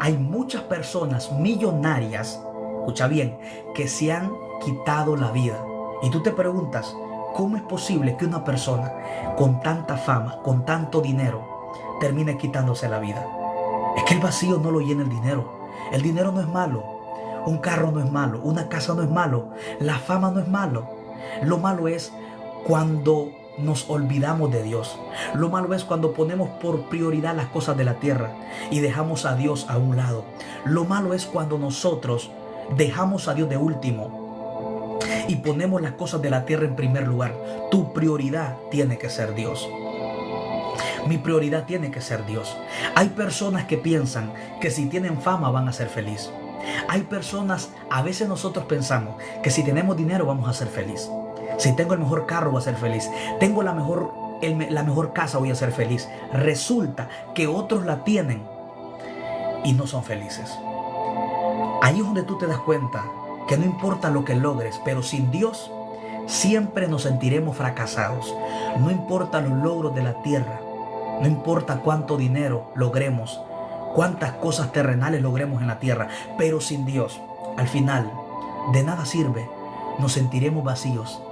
Hay muchas personas millonarias, escucha bien, que se han quitado la vida. Y tú te preguntas, ¿cómo es posible que una persona con tanta fama, con tanto dinero, termine quitándose la vida? Es que el vacío no lo llena el dinero. El dinero no es malo. Un carro no es malo. Una casa no es malo. La fama no es malo. Lo malo es cuando nos olvidamos de Dios. Lo malo es cuando ponemos por prioridad las cosas de la tierra y dejamos a Dios a un lado. Lo malo es cuando nosotros dejamos a Dios de último y ponemos las cosas de la tierra en primer lugar. Tu prioridad tiene que ser Dios. Mi prioridad tiene que ser Dios. Hay personas que piensan que si tienen fama van a ser felices. Hay personas, a veces nosotros pensamos que si tenemos dinero vamos a ser felices. Si tengo el mejor carro voy a ser feliz. Tengo la mejor casa voy a ser feliz. Resulta que otros la tienen y no son felices. Ahí es donde tú te das cuenta que no importa lo que logres, pero sin Dios siempre nos sentiremos fracasados. No importa los logros de la tierra, no importa cuánto dinero logremos, cuántas cosas terrenales logremos en la tierra, pero sin Dios, al final, de nada sirve. Nos sentiremos vacíos.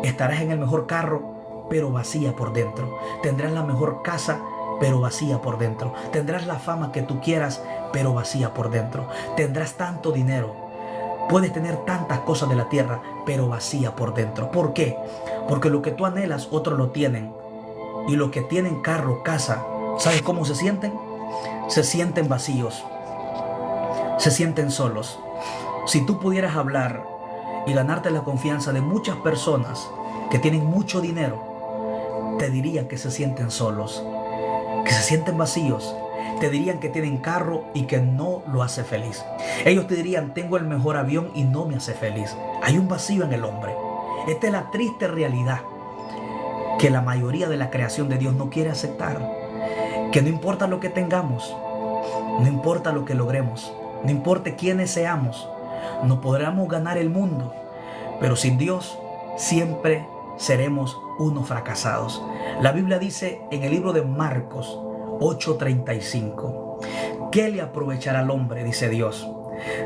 Estarás en el mejor carro, pero vacía por dentro. Tendrás la mejor casa, pero vacía por dentro. Tendrás la fama que tú quieras, pero vacía por dentro. Tendrás tanto dinero. Puedes tener tantas cosas de la tierra, pero vacía por dentro. ¿Por qué? Porque lo que tú anhelas, otros lo tienen. Y los que tienen carro, casa, ¿sabes cómo se sienten? Se sienten vacíos. Se sienten solos. Si tú pudieras hablar y ganarte la confianza de muchas personas que tienen mucho dinero, te dirían que se sienten solos, que se sienten vacíos. Te dirían que tienen carro y que no lo hace feliz. Ellos te dirían: tengo el mejor avión y no me hace feliz. Hay un vacío en el hombre. Esta es la triste realidad que la mayoría de la creación de Dios no quiere aceptar. Que no importa lo que tengamos, no importa lo que logremos, no importa quiénes seamos, no podremos ganar el mundo, pero sin Dios siempre seremos unos fracasados. La Biblia dice en el libro de Marcos 8:35: ¿qué le aprovechará al hombre, dice Dios,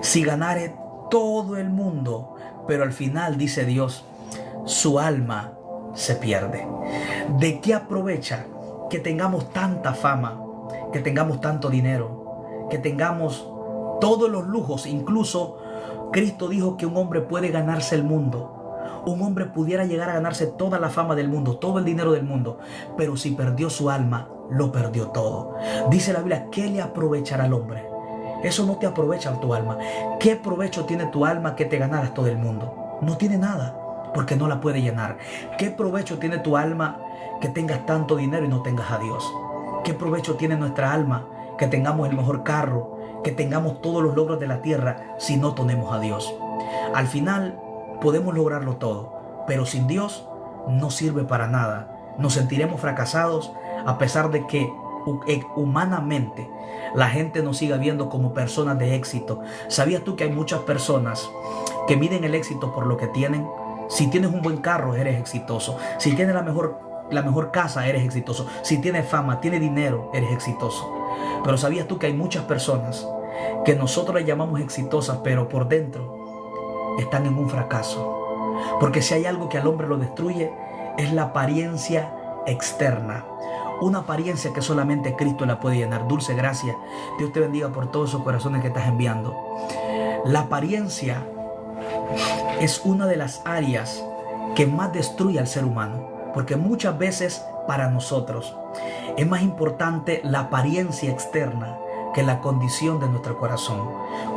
si ganare todo el mundo, pero al final, dice Dios, su alma se pierde? ¿De qué aprovecha que tengamos tanta fama, que tengamos tanto dinero, que tengamos todos los lujos? Incluso Cristo dijo que un hombre puede ganarse el mundo. Un hombre pudiera llegar a ganarse toda la fama del mundo, todo el dinero del mundo, pero si perdió su alma, lo perdió todo. Dice la Biblia: ¿qué le aprovechará al hombre? Eso no te aprovecha tu alma. ¿Qué provecho tiene tu alma que te ganaras todo el mundo? No tiene nada, porque no la puede llenar. ¿Qué provecho tiene tu alma que tengas tanto dinero y no tengas a Dios? ¿Qué provecho tiene nuestra alma que tengamos el mejor carro, que tengamos todos los logros de la tierra si no tenemos a Dios? Al final podemos lograrlo todo, pero sin Dios no sirve para nada. Nos sentiremos fracasados a pesar de que humanamente la gente nos siga viendo como personas de éxito. ¿Sabías tú que hay muchas personas que miden el éxito por lo que tienen? Si tienes un buen carro, eres exitoso. Si tienes la mejor casa, eres exitoso. Si tienes fama, tienes dinero, eres exitoso. Pero ¿sabías tú que hay muchas personas que nosotros les llamamos exitosas, pero por dentro están en un fracaso? Porque si hay algo que al hombre lo destruye, es la apariencia externa. Una apariencia que solamente Cristo la puede llenar. Dulce Gracia, Dios te bendiga por todos esos corazones que estás enviando. La apariencia es una de las áreas que más destruye al ser humano, porque muchas veces para nosotros es más importante la apariencia externa que la condición de nuestro corazón.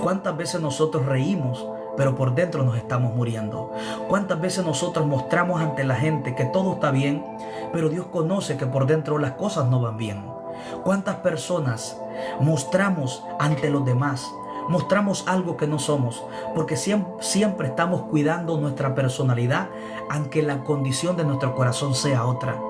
¿Cuántas veces nosotros reímos, pero por dentro nos estamos muriendo? ¿Cuántas veces nosotros mostramos ante la gente que todo está bien, pero Dios conoce que por dentro las cosas no van bien? ¿Cuántas personas mostramos ante los demás? Mostramos algo que no somos, porque siempre estamos cuidando nuestra personalidad, aunque la condición de nuestro corazón sea otra.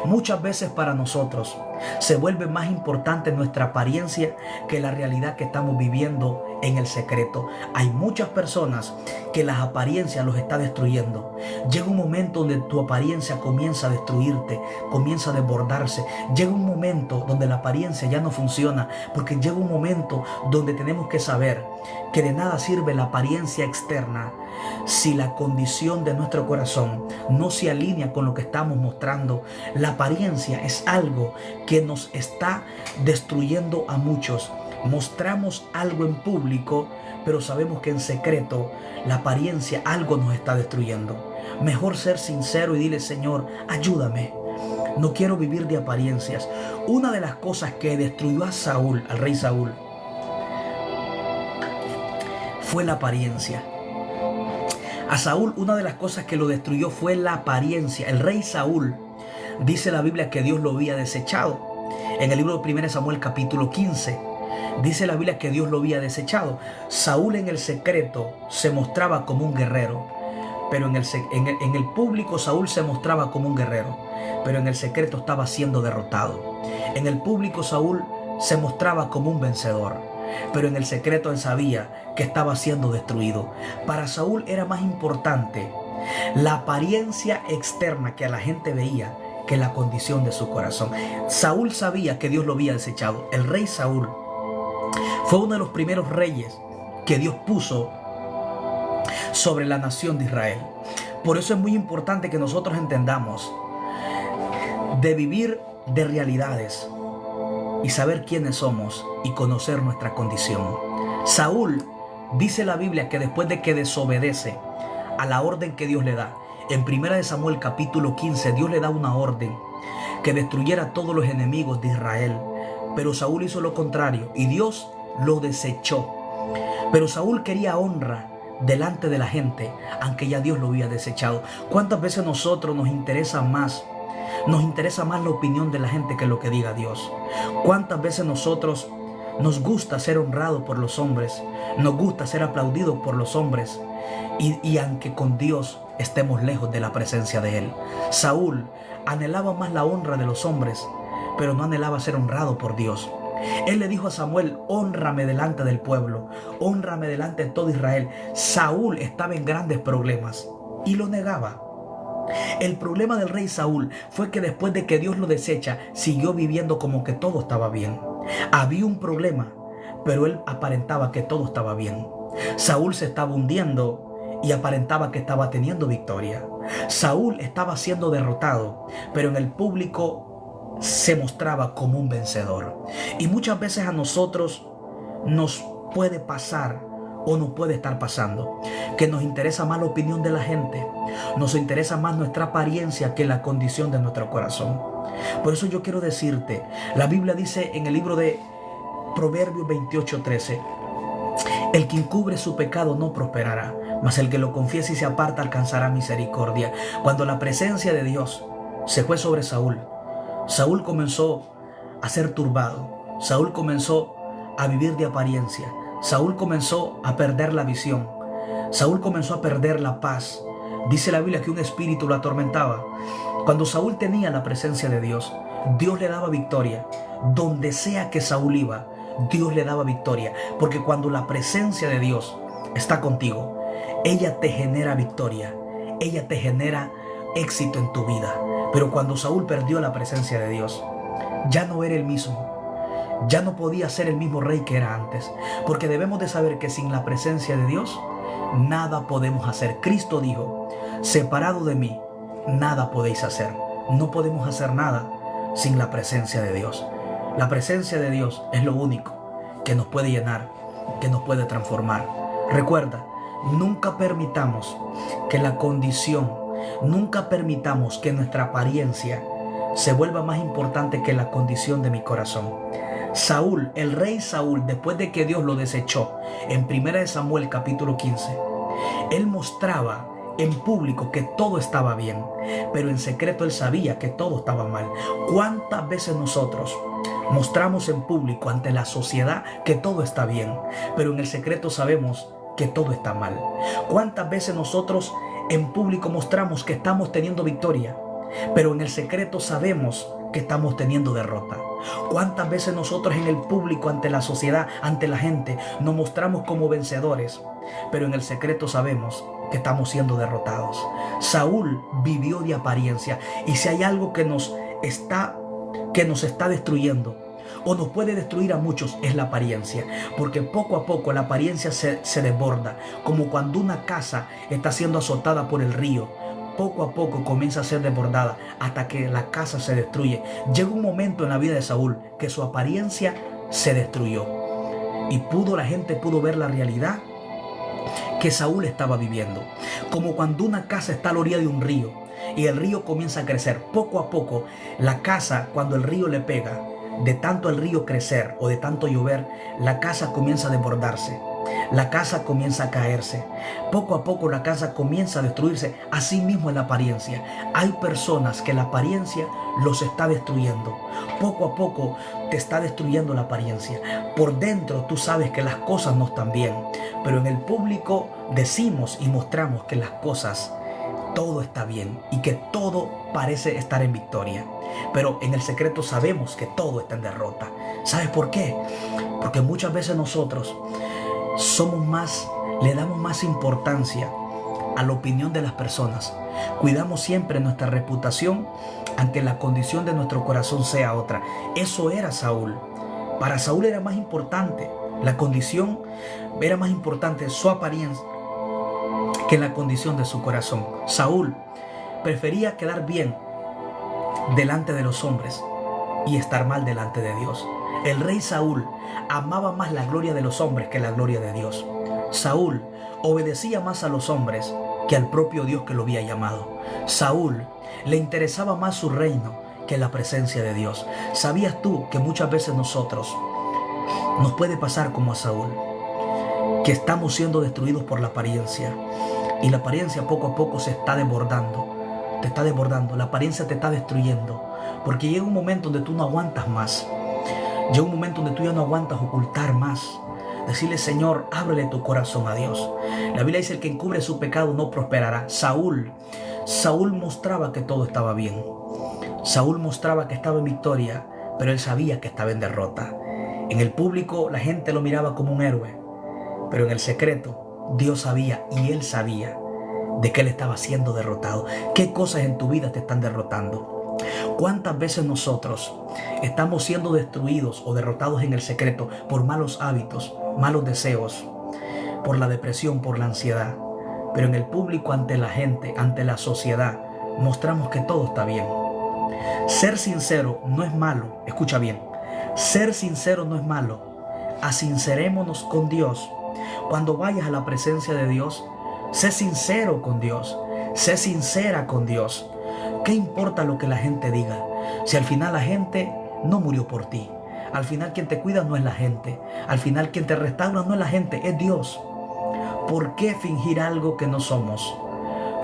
Muchas veces para nosotros se vuelve más importante nuestra apariencia que la realidad que estamos viviendo en el secreto. Hay muchas personas que las apariencias los está destruyendo. Llega un momento donde tu apariencia comienza a destruirte, comienza a desbordarse. Llega un momento donde la apariencia ya no funciona, porque llega un momento donde tenemos que saber que de nada sirve la apariencia externa si la condición de nuestro corazón no se alinea con lo que estamos mostrando. La apariencia es algo que nos está destruyendo a muchos. Mostramos algo en público, pero sabemos que en secreto la apariencia algo nos está destruyendo. Mejor ser sincero y dile: Señor, ayúdame. No quiero vivir de apariencias. Una de las cosas que destruyó a Saúl, al rey Saúl, fue la apariencia. A Saúl, una de las cosas que lo destruyó fue la apariencia. El rey Saúl, dice la Biblia que Dios lo había desechado. En el libro de 1 Samuel capítulo 15, dice la Biblia que Dios lo había desechado. Saúl en el secreto se mostraba como un guerrero, pero en el público Saúl se mostraba como un guerrero, pero en el secreto estaba siendo derrotado. En el público Saúl se mostraba como un vencedor, pero en el secreto él sabía que estaba siendo destruido. Para Saúl era más importante la apariencia externa que a la gente veía que la condición de su corazón. Saúl sabía que Dios lo había desechado. El rey Saúl fue uno de los primeros reyes que Dios puso sobre la nación de Israel. Por eso es muy importante que nosotros entendamos de vivir de realidades y saber quiénes somos y conocer nuestra condición. Saúl, dice la Biblia que después de que desobedece a la orden que Dios le da, en 1 Samuel capítulo 15, Dios le da una orden que destruyera a todos los enemigos de Israel. Pero Saúl hizo lo contrario y Dios lo desechó. Pero Saúl quería honra delante de la gente, aunque ya Dios lo había desechado. ¿Cuántas veces nosotros nos interesa más la opinión de la gente que lo que diga Dios? ¿Cuántas veces nosotros nos gusta ser honrados por los hombres? Nos gusta ser aplaudidos por los hombres. Y aunque con Dios estemos lejos de la presencia de Él. Saúl anhelaba más la honra de los hombres, pero no anhelaba ser honrado por Dios. Él le dijo a Samuel: hónrame delante del pueblo, hónrame delante de todo Israel. Saúl estaba en grandes problemas y lo negaba. El problema del rey Saúl fue que después de que Dios lo desecha, siguió viviendo como que todo estaba bien. Había un problema, pero él aparentaba que todo estaba bien. Saúl se estaba hundiendo y aparentaba que estaba teniendo victoria. Saúl estaba siendo derrotado, pero en el público se mostraba como un vencedor. Y muchas veces a nosotros nos puede pasar o nos puede estar pasando que nos interesa más la opinión de la gente, nos interesa más nuestra apariencia que la condición de nuestro corazón. Por eso yo quiero decirte, la Biblia dice en el libro de Proverbios 28:13: el que encubre su pecado no prosperará, mas el que lo confiese y se aparta alcanzará misericordia. Cuando la presencia de Dios se fue sobre Saúl, Saúl comenzó a ser turbado. Saúl comenzó a vivir de apariencia. Saúl comenzó a perder la visión. Saúl comenzó a perder la paz. Dice la Biblia que un espíritu lo atormentaba. Cuando Saúl tenía la presencia de Dios, Dios le daba victoria. Donde sea que Saúl iba, Dios le daba victoria. Porque cuando la presencia de Dios está contigo, ella te genera victoria. Ella te genera éxito en tu vida. Pero cuando Saúl perdió la presencia de Dios, ya no era el mismo. Ya no podía ser el mismo rey que era antes. Porque debemos de saber que sin la presencia de Dios, nada podemos hacer. Cristo dijo: separado de mí, nada podéis hacer. No podemos hacer nada sin la presencia de Dios. La presencia de Dios es lo único que nos puede llenar, que nos puede transformar. Recuerda, nunca permitamos que la condición, nunca permitamos que nuestra apariencia se vuelva más importante que la condición de mi corazón. Saúl, el rey Saúl, después de que Dios lo desechó, en 1 Samuel capítulo 15, él mostraba en público que todo estaba bien, pero en secreto él sabía que todo estaba mal. ¿Cuántas veces nosotros mostramos en público ante la sociedad que todo está bien, pero en el secreto sabemos que todo está mal? ¿Cuántas veces nosotros en público mostramos que estamos teniendo victoria, pero en el secreto sabemos que estamos teniendo derrota? ¿Cuántas veces nosotros en el público, ante la sociedad, ante la gente, nos mostramos como vencedores, pero en el secreto sabemos que estamos siendo derrotados? Saúl vivió de apariencia, y si hay algo que nos está destruyendo o nos puede destruir a muchos, es la apariencia, porque poco a poco la apariencia se desborda, como cuando una casa está siendo azotada por el río. Poco a poco comienza a ser desbordada hasta que la casa se destruye. Llega un momento en la vida de Saúl que su apariencia se destruyó y la gente pudo ver la realidad que Saúl estaba viviendo. Como cuando una casa está a la orilla de un río y el río comienza a crecer. Poco a poco la casa, cuando el río le pega, de tanto el río crecer o de tanto llover, la casa comienza a desbordarse. La casa comienza a caerse. Poco a poco la casa comienza a destruirse. Así mismo en la apariencia. Hay personas que la apariencia los está destruyendo. Poco a poco te está destruyendo la apariencia. Por dentro tú sabes que las cosas no están bien, pero en el público decimos y mostramos que las cosas, todo está bien y que todo parece estar en victoria, pero en el secreto sabemos que todo está en derrota. ¿Sabes por qué? Porque muchas veces nosotros le damos más importancia a la opinión de las personas. Cuidamos siempre nuestra reputación, aunque la condición de nuestro corazón sea otra. Eso era Saúl. Para Saúl era más importante la condición, era más importante su apariencia que la condición de su corazón. Saúl prefería quedar bien delante de los hombres y estar mal delante de Dios. El rey Saúl amaba más la gloria de los hombres que la gloria de Dios. Saúl obedecía más a los hombres que al propio Dios que lo había llamado. Saúl le interesaba más su reino que la presencia de Dios. ¿Sabías tú que muchas veces nosotros nos puede pasar como a Saúl, que estamos siendo destruidos por la apariencia? Y la apariencia poco a poco se está desbordando. Te está desbordando. La apariencia te está destruyendo. Porque llega un momento donde tú no aguantas más. Llega un momento donde tú ya no aguantas ocultar más. Decirle: Señor, ábrele tu corazón a Dios. La Biblia dice: el que encubre su pecado no prosperará. Saúl mostraba que todo estaba bien. Saúl mostraba que estaba en victoria, pero él sabía que estaba en derrota. En el público la gente lo miraba como un héroe, pero en el secreto Dios sabía y él sabía de que él estaba siendo derrotado. ¿Qué cosas en tu vida te están derrotando? ¿Cuántas veces nosotros estamos siendo destruidos o derrotados en el secreto por malos hábitos, malos deseos, por la depresión, por la ansiedad? Pero en el público, ante la gente, ante la sociedad, mostramos que todo está bien. Ser sincero no es malo. Escucha bien. Ser sincero no es malo. Asincerémonos con Dios. Cuando vayas a la presencia de Dios, sé sincero con Dios. Sé sincera con Dios. ¿Qué importa lo que la gente diga? Si al final la gente no murió por ti. Al final quien te cuida no es la gente. Al final quien te restaura no es la gente, es Dios. ¿Por qué fingir algo que no somos?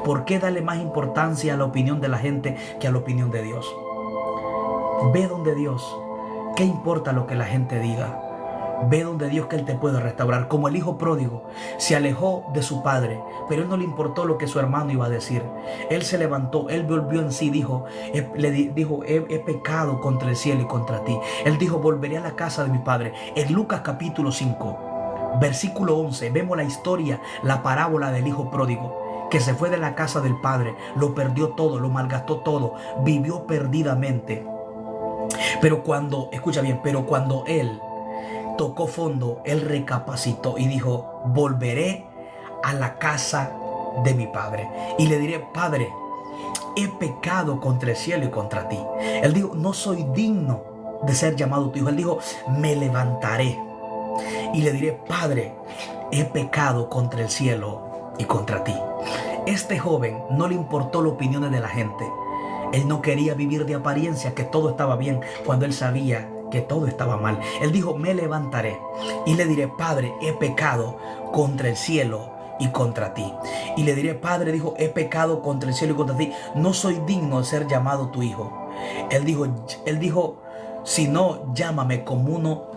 ¿Por qué darle más importancia a la opinión de la gente que a la opinión de Dios? Ve donde Dios. ¿Qué importa lo que la gente diga? Ve donde Dios, que Él te puede restaurar. Como el hijo pródigo se alejó de su padre, pero él no le importó lo que su hermano iba a decir. Él se levantó, él volvió en sí, he pecado contra el cielo y contra ti. Él dijo: volveré a la casa de mi padre. En Lucas capítulo 5, versículo 11, vemos la historia, la parábola del hijo pródigo, que se fue de la casa del padre, lo perdió todo, lo malgastó todo, vivió perdidamente. Pero cuando él tocó fondo, él recapacitó y dijo: volveré a la casa de mi padre y le diré: Padre, he pecado contra el cielo y contra ti. Él dijo: no soy digno de ser llamado tu hijo. Él dijo: me levantaré y le diré: Padre, he pecado contra el cielo y contra ti. Este joven no le importó las opiniones de la gente. Él no quería vivir de apariencia, que todo estaba bien, cuando él sabía que todo estaba mal. Él dijo, me levantaré y le diré, Padre, he pecado contra el cielo y contra ti. Y le diré, Padre, dijo, he pecado contra el cielo y contra ti. No soy digno de ser llamado tu hijo. Él dijo, si no, llámame como uno